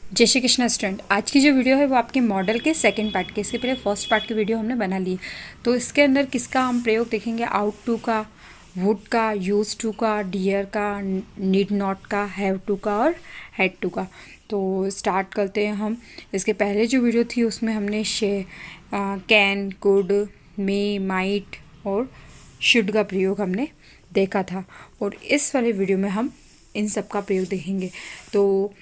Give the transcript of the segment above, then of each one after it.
जय श्री कृष्ण स्टूडेंट। आज की जो वीडियो है वो आपके मॉडल के सेकंड पार्ट के, इसके पहले फर्स्ट पार्ट की वीडियो हमने बना ली। तो इसके अंदर किसका हम प्रयोग देखेंगे? आउट टू का, वुड का, यूज टू का, डियर का, नीड नॉट का, हैव टू का और हैड टू का। तो स्टार्ट करते हैं हम। इसके पहले जो वीडियो थी उसमें हमने कैन, कुड, मे, माइट और शुड का प्रयोग हमने देखा था, और इस वाले वीडियो में हम इन सब का प्रयोग देखेंगे। तो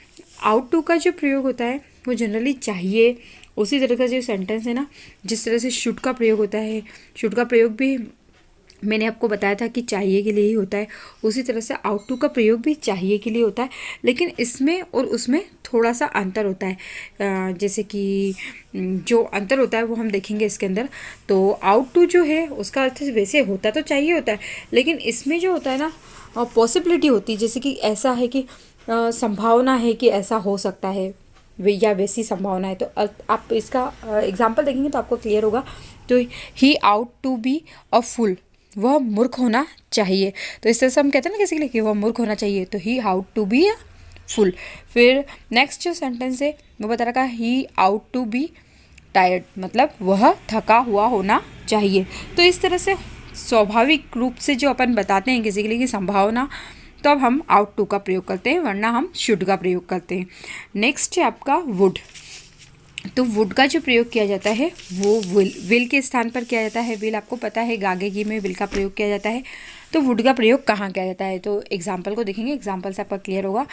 आउट टू का जो प्रयोग होता है वो जनरली चाहिए, उसी तरह का जो सेंटेंस है ना, जिस तरह से शुड का प्रयोग होता है, शुड का प्रयोग भी मैंने आपको बताया था कि चाहिए के लिए ही होता है, उसी तरह से आउट टू का प्रयोग भी चाहिए के लिए होता है। लेकिन इसमें और उसमें थोड़ा सा अंतर होता है। जैसे कि जो अंतर होता है वो हम देखेंगे इसके अंदर। तो आउट टू जो है उसका अर्थ वैसे होता तो चाहिए होता है, लेकिन इसमें जो होता है ना, पॉसिबिलिटी होती है। जैसे कि ऐसा है कि संभावना है कि ऐसा हो सकता है, या वैसी संभावना है। तो आप इसका एग्जाम्पल देखेंगे तो आपको क्लियर होगा। तो he ought to be a fool, वह मूर्ख होना चाहिए। तो इस तरह से हम कहते हैं ना किसी के लिए कि वह मूर्ख होना चाहिए, तो he ought to be a fool. फिर नेक्स्ट जो सेंटेंस है वो बता रखा, he ought to be tired, मतलब वह थका हुआ होना चाहिए। तो इस तरह से स्वाभाविक रूप से जो अपन बताते हैं किसी के लिए कि संभावना, तो अब हम आउट टू का प्रयोग करते हैं, वरना हम शुड का प्रयोग करते हैं। नेक्स्ट है आपका वुड। तो वुड का जो प्रयोग किया जाता है वो विल के स्थान पर किया जाता है। विल आपको पता है गागेगी में विल का प्रयोग किया जाता है। तो वुड का प्रयोग कहाँ किया जाता है? तो एग्जाम्पल को देखेंगे, एग्जाम्पल से आपका क्लियर होगा।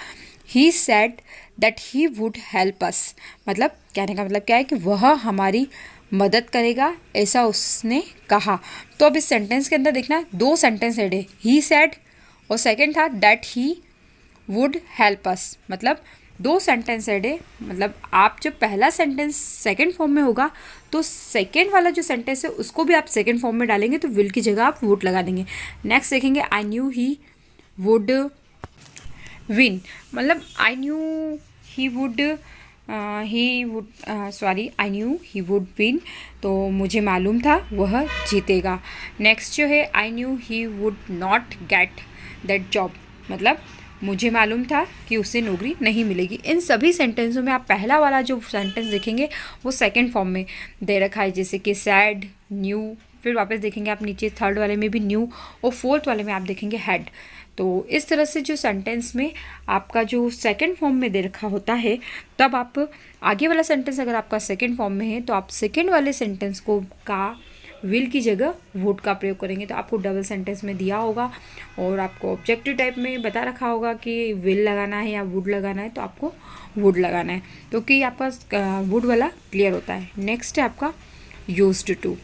He said that he would help us, मतलब कहने का मतलब क्या है कि वह हमारी मदद करेगा, ऐसा उसने कहा। तो अब इस सेंटेंस के अंदर देखना, दो सेंटेंस ऐड है, ही सेड और सेकंड था that he would help us, मतलब दो सेंटेंस ऐड है। मतलब आप जब पहला सेंटेंस सेकंड फॉर्म में होगा तो सेकंड वाला जो सेंटेंस है उसको भी आप सेकंड फॉर्म में डालेंगे, तो विल की जगह आप वुड लगा देंगे। नेक्स्ट देखेंगे, I knew he would win, मतलब I knew he would I knew he would win, तो मुझे मालूम था वह जीतेगा। नेक्स्ट जो है, I knew he would not get that job, मतलब मुझे मालूम था कि उसे नौकरी नहीं मिलेगी। इन सभी सेंटेंसों में आप पहला वाला जो सेंटेंस देखेंगे वो सेकंड फॉर्म में दे रखा है, जैसे कि सैड, न्यू, फिर वापस देखेंगे आप नीचे थर्ड वाले में भी न्यू, और फोर्थ वाले में आप देखेंगे हैड। तो इस तरह से जो सेंटेंस में आपका जो सेकंड फॉर्म में दे रखा होता है, तब आप आगे वाला सेंटेंस अगर आपका सेकंड फॉर्म में है तो आप सेकंड वाले सेंटेंस को का विल की जगह वुड का प्रयोग करेंगे। तो आपको डबल सेंटेंस में दिया होगा और आपको ऑब्जेक्टिव टाइप में बता रखा होगा कि विल लगाना है या वुड लगाना है, तो आपको वुड लगाना है, क्योंकि आपका वुड वाला क्लियर होता है। नेक्स्ट है आपका यूज्ड टू।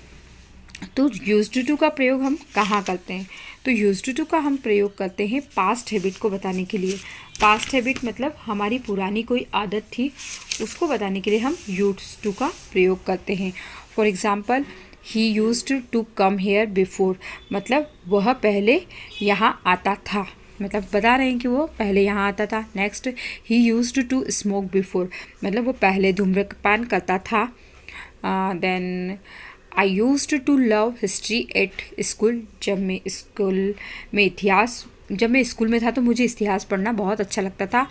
तो यूज्ड टू का प्रयोग हम कहाँ करते हैं? तो यूज्ड टू का हम प्रयोग करते हैं पास्ट हैबिट को बताने के लिए। पास्ट हैबिट मतलब हमारी पुरानी कोई आदत थी, उसको बताने के लिए हम यूज्ड टू का प्रयोग करते हैं। For example, he used to come here before, मतलब वह पहले यहाँ आता था, मतलब बता रहे हैं कि वो पहले यहाँ आता था। Next, he used to smoke before, मतलब वो पहले धूम्रपान करता था। Then I used to love history at school, जब मैं स्कूल में था तो मुझे इतिहास पढ़ना बहुत अच्छा लगता था।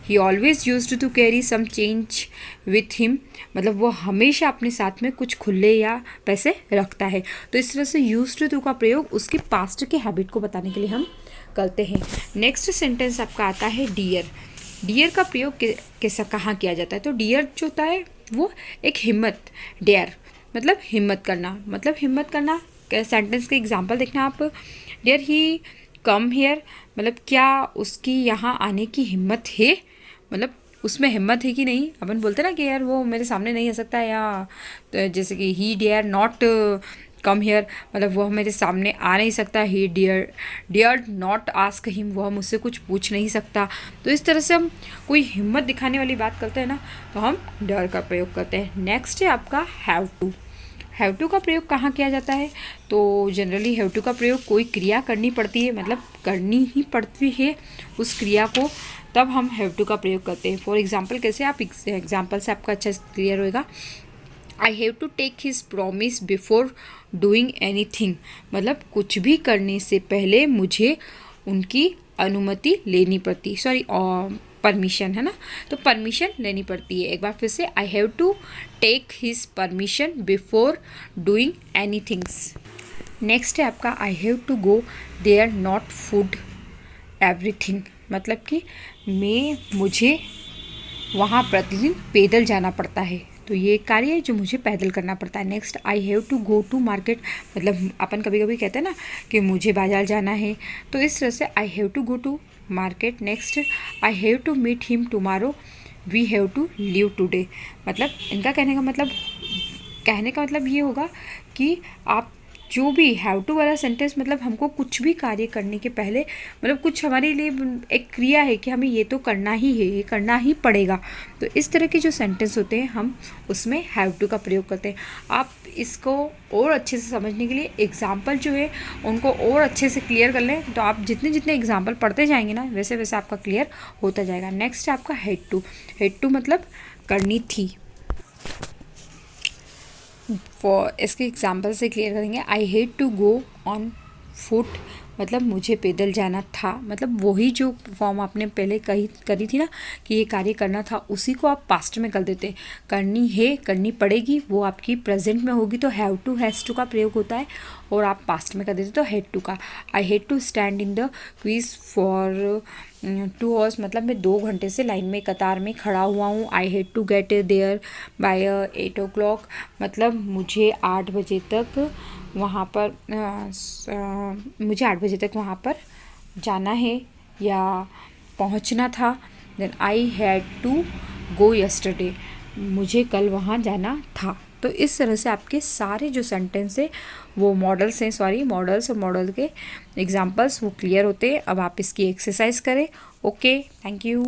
He always used to carry some change with him, मतलब वो हमेशा अपने साथ में कुछ खुले या पैसे रखता है। तो इस तरह से यूज्ड टू का प्रयोग उसकी पास्ट के हैबिट को बताने के लिए हम करते हैं। नेक्स्ट सेंटेंस आपका आता है डियर। डियर का प्रयोग कैसा कहाँ किया जाता है? तो डियर जो होता है वो एक हिम्मत, डेयर मतलब हिम्मत करना, मतलब हिम्मत करना। सेंटेंस के एग्जाम्पल देखना आप, डियर ही कम हेयर, मतलब क्या उसकी यहाँ आने की हिम्मत है, मतलब उसमें हिम्मत है कि नहीं। अपन बोलते ना कि यार वो मेरे सामने नहीं आ सकता, या तो जैसे कि he dare not come here, मतलब वह मेरे सामने आ नहीं सकता। He dare not ask him, वह मुझसे कुछ पूछ नहीं सकता। तो इस तरह से हम कोई हिम्मत दिखाने वाली बात करते हैं ना, तो हम डेयर का प्रयोग करते हैं। नेक्स्ट है आपका हैव टू। हैव टू का प्रयोग कहाँ किया जाता है? तो जनरली हैव टू का प्रयोग कोई क्रिया करनी पड़ती है, मतलब करनी ही पड़ती है उस क्रिया को, तब हम हैव टू का प्रयोग करते हैं। फॉर एग्जाम्पल कैसे, आप एग्जाम्पल से आपका अच्छा क्लियर होगा। I have to take his promise before doing anything, मतलब कुछ भी करने से पहले मुझे उनकी अनुमति लेनी पड़ती, परमिशन, है ना। तो परमिशन लेनी पड़ती है। एक बार फिर से, I have to take his permission before doing any things. Next है आपका I have to go there not food everything, मतलब कि मुझे वहाँ प्रतिदिन पैदल जाना पड़ता है। तो ये एक कार्य है जो मुझे पैदल करना पड़ता है। Next, I have to go to market, मतलब अपन कभी कभी कहते हैं ना कि मुझे बाजार जाना है, तो इस तरह से I have to go to market. Next, I have to meet him tomorrow, we have to leave today, मतलब इनका कहने का मतलब ये होगा कि आप जो भी हैव टू वाला सेंटेंस, मतलब हमको कुछ भी कार्य करने के पहले, मतलब कुछ हमारे लिए एक क्रिया है कि हमें ये तो करना ही है, ये करना ही पड़ेगा। तो इस तरह के जो सेंटेंस होते हैं हम उसमें हैव टू का प्रयोग करते हैं। आप इसको और अच्छे से समझने के लिए एग्जाम्पल जो है उनको और अच्छे से क्लियर कर लें। तो आप जितने जितने एग्जाम्पल पढ़ते जाएंगे ना, वैसे वैसे आपका क्लियर होता जाएगा। नेक्स्ट है आपका हैड टू। हैड टू मतलब करनी थी। इसके एग्जाम्पल से क्लियर करेंगे। I had to go on foot, मतलब मुझे पैदल जाना था, मतलब वही जो फॉर्म आपने पहले करी थी ना कि ये कार्य करना था, उसी को आप पास्ट में कर देते। करनी है, करनी पड़ेगी, वो आपकी प्रेजेंट में होगी तो हैव टू, हैज़ टू का प्रयोग होता है, और आप पास्ट में कर देते तो हैड टू का। I had to stand in the quiz for 2 hours, मतलब मैं 2 घंटे से लाइन में, कतार में खड़ा हुआ हूँ। I had to get there by 8 o'clock, मतलब मुझे 8 बजे तक वहाँ पर जाना है या पहुँचना था। Then I had to go yesterday, मुझे कल वहाँ जाना था। तो इस तरह से आपके सारे जो सेंटेंस है वो मॉडल्स और मॉडल के एग्जांपल्स वो क्लियर होते हैं। अब आप इसकी एक्सरसाइज करें। Okay, thank you.